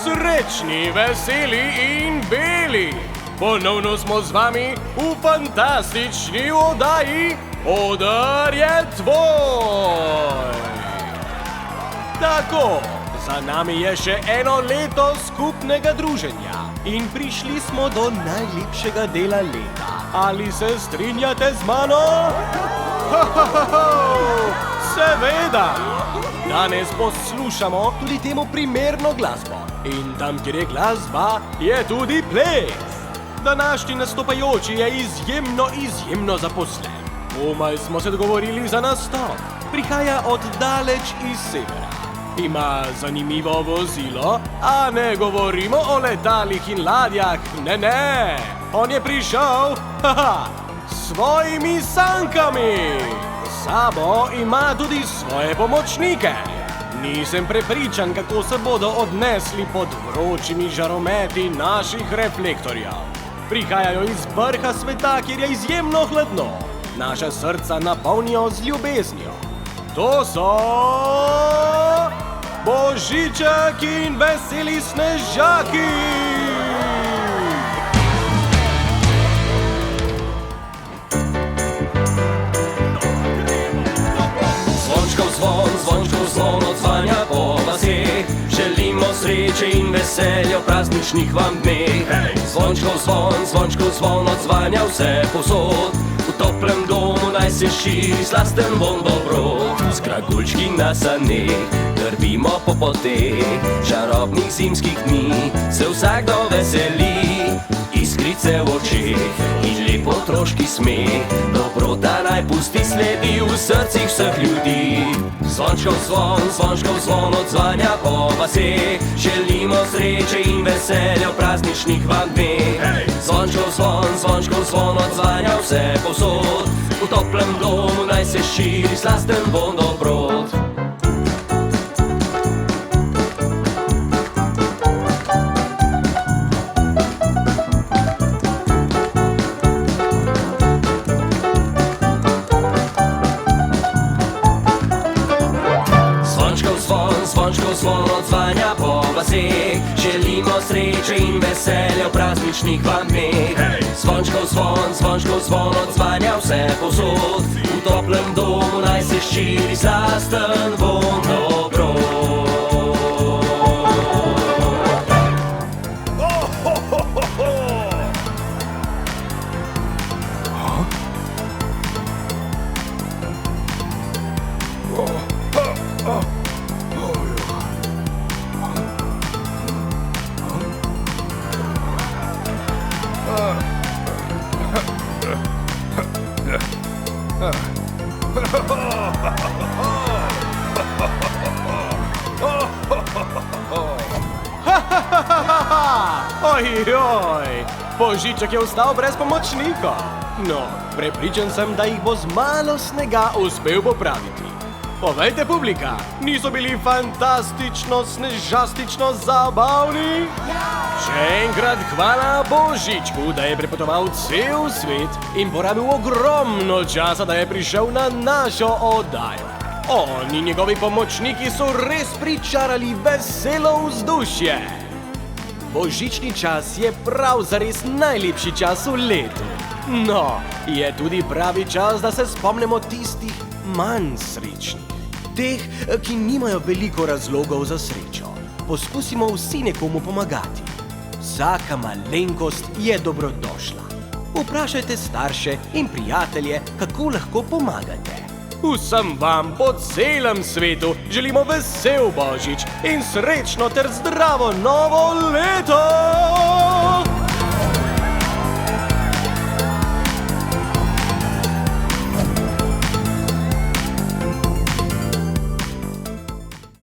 Srečni, veseli in beli! Ponovno smo z vami v fantastični oddaji Oder je tvoj! Tako, za nami je še eno leto skupnega druženja in prišli smo do najlepšega dela leta. Ali se strinjate z mano? Seveda! Danes poslušamo tudi temu primerno glasbo in tam, kjer je glasba, je tudi ples. Današnji nastopajoči je izjemno zaposlen. Komaj smo se dogovorili za nastop. Prihaja od daleč iz severa. Ima zanimivo vozilo, a ne govorimo o letalih in ladjah, ne. On je prišel, s svojimi sankami. S sabo ima tudi svoje pomočnike. Nisem prepričan, kako se bodo odnesli pod vročimi žarometi naših reflektorjev. Prihajajo iz vrha sveta, kjer je izjemno hladno. Naša srca napolnijo z ljubeznijo. To so Božiček in veseli snežaki! Zvončkov zvon odzvanja po vaseh. Želimo sreče in veselja v prazničnih vam dneh. Zvončkov zvon odzvanja vse posod. V toplem domu naj se širi slasten vonj dobrot. S kragulčki na saneh grbimo po poteh čarobnih zimskih dni. Se vsakdo veseli, iskrice v očeh in lep otroški smeh. Dobrota naj pusti sledi v srcih vseh ljudi. Zvončkov zvon odzvanja po vaseh. Želimo sreče in veselja v prazničnih vam dneh. Zvončkov zvon odzvanja vse posod. V toplem domu naj se širi slasten vonj dobrot. Zvončkov zvon odzvanja po vaseh. Želimo sreče in veselja v prazničnih vam dneh. Zvončkov zvon odzvanja vse posod. V toplem domu naj se širi slasten vonj dobrot. Ojoj, Božiček je ostal brez pomočnika. No, prepričan sem, da jih bo z malo snega uspel popraviti. Povejte, publika, niso bili fantastično, snežastično zabavni? Še enkrat hvala Božičku, da je prepotoval cel svet in porabil ogromno časa, da je prišel na našo oddajo. On in njegovi pomočniki so res pričarali veselo vzdušje. Božični čas je prav zares najlepši čas v letu. No, je tudi pravi čas, da se spomnimo tistih manj srečnih. Teh, ki nimajo veliko razlogov za srečo. Poskusimo vsi nekomu pomagati. Vsaka malenkost je dobrodošla. Vprašajte starše in prijatelje, kako lahko pomagate. Vsem vam po celem svetu želimo vesel Božič in srečno ter zdravo novo leto!